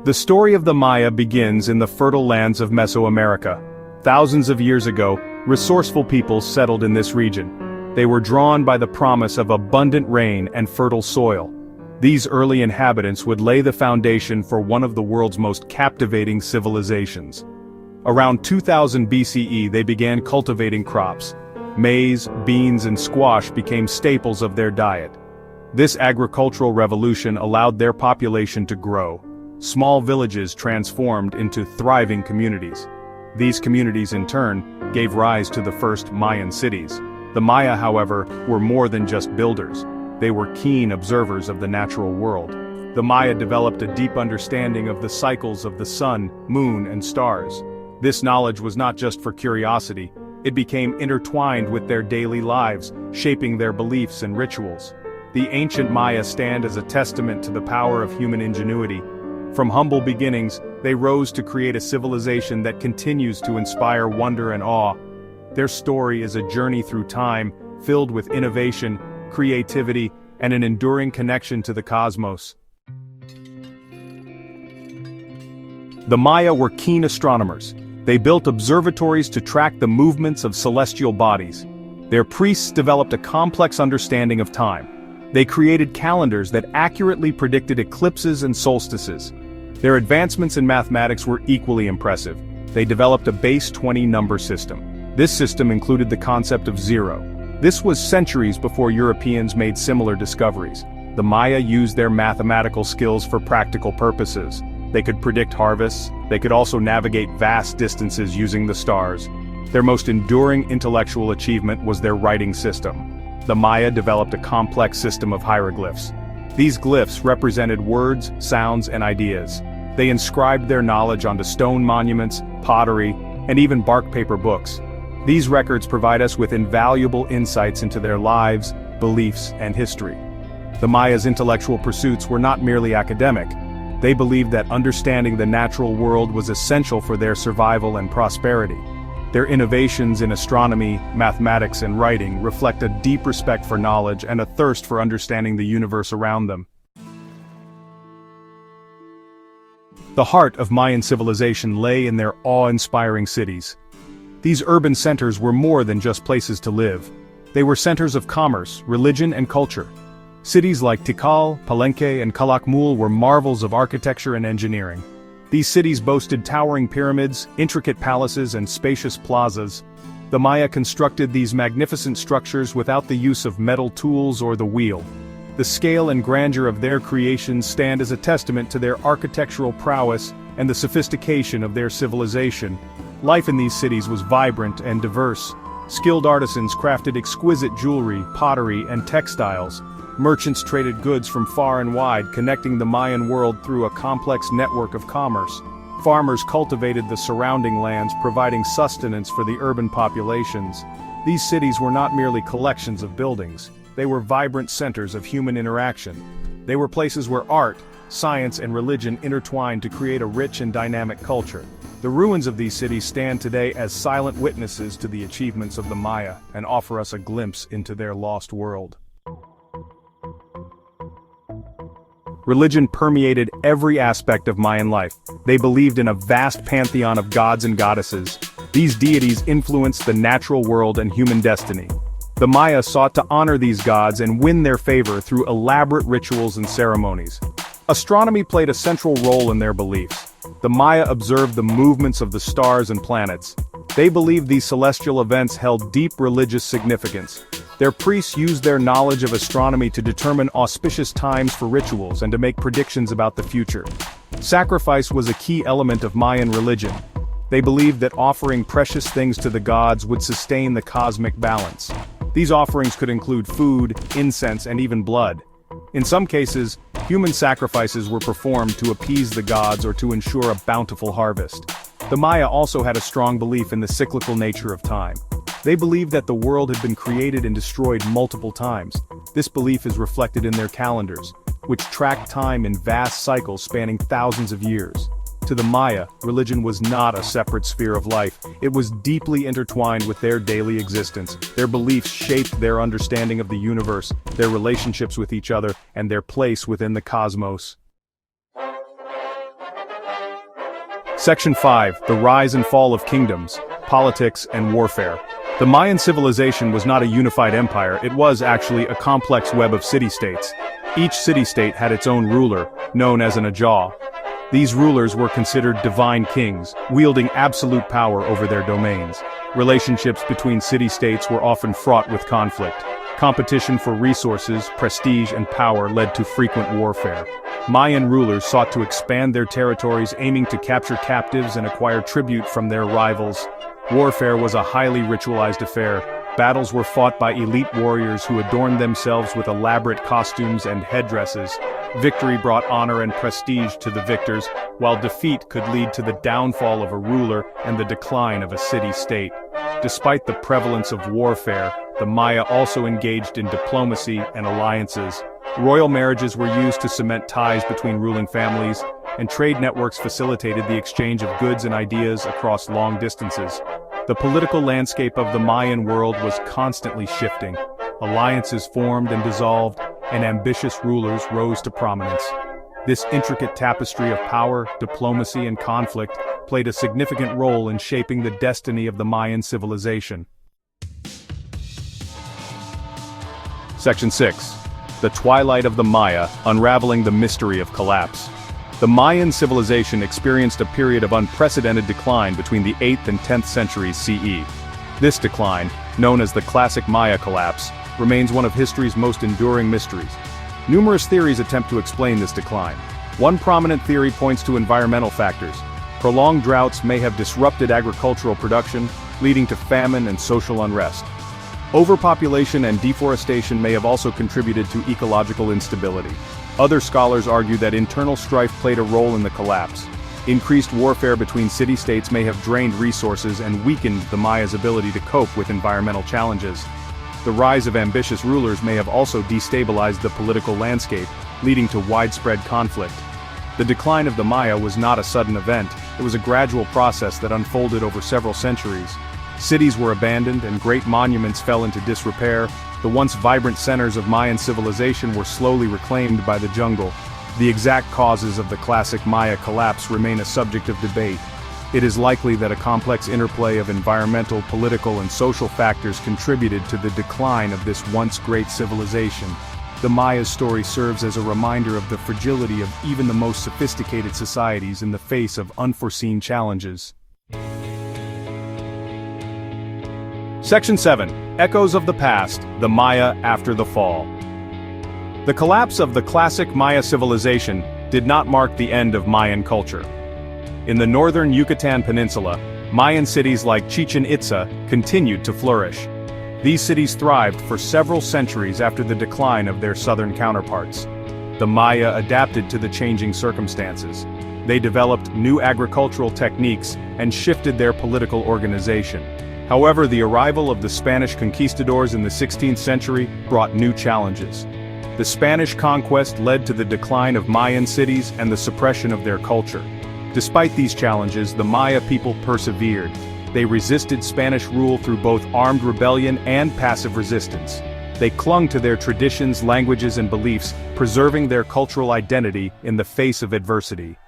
The story of the Maya begins in the fertile lands of Mesoamerica. Thousands of years ago, resourceful peoples settled in this region. They were drawn by the promise of abundant rain and fertile soil. These early inhabitants would lay the foundation for one of the world's most captivating civilizations. Around 2000 BCE they began cultivating crops. Maize, beans and squash became staples of their diet. This agricultural revolution allowed their population to grow. Small villages transformed into thriving communities. These communities in turn gave rise to the first Mayan cities. The Maya, however, were more than just builders. They were keen observers of the natural world. The Maya developed a deep understanding of the cycles of the sun, moon and stars. This knowledge was not just for curiosity. It became intertwined with their daily lives, shaping their beliefs and rituals. The ancient Maya stand as a testament to the power of human ingenuity. From humble beginnings, they rose to create a civilization that continues to inspire wonder and awe. Their story is a journey through time, filled with innovation, creativity, and an enduring connection to the cosmos. The Maya were keen astronomers. They built observatories to track the movements of celestial bodies. Their priests developed a complex understanding of time. They created calendars that accurately predicted eclipses and solstices. Their advancements in mathematics were equally impressive. They developed a base 20 number system. This system included the concept of zero. This was centuries before Europeans made similar discoveries. The Maya used their mathematical skills for practical purposes. They could predict harvests. They could also navigate vast distances using the stars. Their most enduring intellectual achievement was their writing system. The Maya developed a complex system of hieroglyphs. These glyphs represented words, sounds, and ideas. They inscribed their knowledge onto stone monuments, pottery, and even bark paper books. These records provide us with invaluable insights into their lives, beliefs, and history. The Maya's intellectual pursuits were not merely academic. They believed that understanding the natural world was essential for their survival and prosperity. Their innovations in astronomy, mathematics, and writing reflect a deep respect for knowledge and a thirst for understanding the universe around them. The heart of Mayan civilization lay in their awe-inspiring cities. These urban centers were more than just places to live. They were centers of commerce, religion, and culture. Cities like Tikal, Palenque, and Calakmul were marvels of architecture and engineering. These cities boasted towering pyramids, intricate palaces, and spacious plazas. The Maya constructed these magnificent structures without the use of metal tools or the wheel. The scale and grandeur of their creations stand as a testament to their architectural prowess and the sophistication of their civilization. Life in these cities was vibrant and diverse. Skilled artisans crafted exquisite jewelry, pottery, and textiles. Merchants traded goods from far and wide, connecting the Mayan world through a complex network of commerce. Farmers cultivated the surrounding lands, providing sustenance for the urban populations. These cities were not merely collections of buildings. They were vibrant centers of human interaction. They were places where art, science, and religion intertwined to create a rich and dynamic culture. The ruins of these cities stand today as silent witnesses to the achievements of the Maya and offer us a glimpse into their lost world. Religion permeated every aspect of Mayan life. They believed in a vast pantheon of gods and goddesses. These deities influenced the natural world and human destiny. The Maya sought to honor these gods and win their favor through elaborate rituals and ceremonies. Astronomy played a central role in their beliefs. The Maya observed the movements of the stars and planets. They believed these celestial events held deep religious significance. Their priests used their knowledge of astronomy to determine auspicious times for rituals and to make predictions about the future. Sacrifice was a key element of Mayan religion. They believed that offering precious things to the gods would sustain the cosmic balance. These offerings could include food, incense, and even blood. In some cases, human sacrifices were performed to appease the gods or to ensure a bountiful harvest. The Maya also had a strong belief in the cyclical nature of time. They believed that the world had been created and destroyed multiple times. This belief is reflected in their calendars, which tracked time in vast cycles spanning thousands of years. To the Maya, religion was not a separate sphere of life. It was deeply intertwined with their daily existence. Their beliefs shaped their understanding of the universe, their relationships with each other, and their place within the cosmos. Section 5. The Rise and Fall of Kingdoms, Politics and Warfare. The Mayan civilization was not a unified empire, it was actually a complex web of city-states. Each city-state had its own ruler, known as an Ajah. These rulers were considered divine kings, wielding absolute power over their domains. Relationships between city-states were often fraught with conflict. Competition for resources, prestige, and power led to frequent warfare. Mayan rulers sought to expand their territories, aiming to capture captives and acquire tribute from their rivals. Warfare was a highly ritualized affair. Battles were fought by elite warriors who adorned themselves with elaborate costumes and headdresses. Victory brought honor and prestige to the victors, while defeat could lead to the downfall of a ruler and the decline of a city-state. Despite the prevalence of warfare, the Maya also engaged in diplomacy and alliances. Royal marriages were used to cement ties between ruling families, and trade networks facilitated the exchange of goods and ideas across long distances. The political landscape of the Mayan world was constantly shifting. Alliances formed and dissolved, and ambitious rulers rose to prominence. This intricate tapestry of power, diplomacy, and conflict played a significant role in shaping the destiny of the Mayan civilization. Section 6. The Twilight of the Maya, Unraveling the Mystery of Collapse. The Mayan civilization experienced a period of unprecedented decline between the 8th and 10th centuries CE. This decline, known as the Classic Maya Collapse, remains one of history's most enduring mysteries. Numerous theories attempt to explain this decline. One prominent theory points to environmental factors. Prolonged droughts may have disrupted agricultural production, leading to famine and social unrest. Overpopulation and deforestation may have also contributed to ecological instability. Other scholars argue that internal strife played a role in the collapse. Increased warfare between city-states may have drained resources and weakened the Maya's ability to cope with environmental challenges. The rise of ambitious rulers may have also destabilized the political landscape, leading to widespread conflict. The decline of the Maya was not a sudden event, it was a gradual process that unfolded over several centuries. Cities were abandoned and great monuments fell into disrepair. The once vibrant centers of Mayan civilization were slowly reclaimed by the jungle. The exact causes of the classic Maya collapse remain a subject of debate. It is likely that a complex interplay of environmental, political, and social factors contributed to the decline of this once great civilization. The Maya's story serves as a reminder of the fragility of even the most sophisticated societies in the face of unforeseen challenges. Section 7. Echoes of the Past, the Maya After the Fall. The collapse of the classic Maya civilization did not mark the end of Mayan culture. In the northern Yucatan Peninsula, Mayan cities like Chichen Itza continued to flourish. These cities thrived for several centuries after the decline of their southern counterparts. The Maya adapted to the changing circumstances. They developed new agricultural techniques and shifted their political organization. However, the arrival of the Spanish conquistadors in the 16th century brought new challenges. The Spanish conquest led to the decline of Mayan cities and the suppression of their culture. Despite these challenges, the Maya people persevered. They resisted Spanish rule through both armed rebellion and passive resistance. They clung to their traditions, languages, and beliefs, preserving their cultural identity in the face of adversity.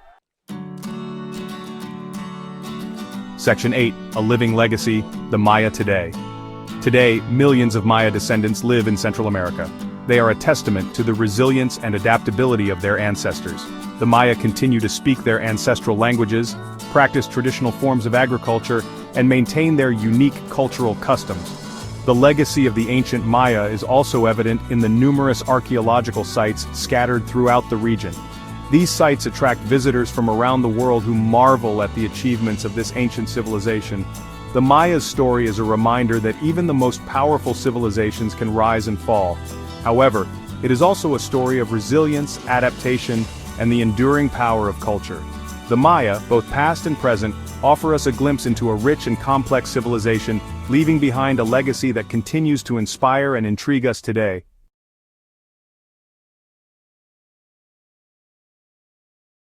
Section 8. A Living Legacy, the Maya Today. Today, millions of Maya descendants live in Central America. They are a testament to the resilience and adaptability of their ancestors. The Maya continue to speak their ancestral languages, practice traditional forms of agriculture, and maintain their unique cultural customs. The legacy of the ancient Maya is also evident in the numerous archaeological sites scattered throughout the region. These sites attract visitors from around the world who marvel at the achievements of this ancient civilization. The Maya's story is a reminder that even the most powerful civilizations can rise and fall. However, it is also a story of resilience, adaptation, and the enduring power of culture. The Maya, both past and present, offer us a glimpse into a rich and complex civilization, leaving behind a legacy that continues to inspire and intrigue us today.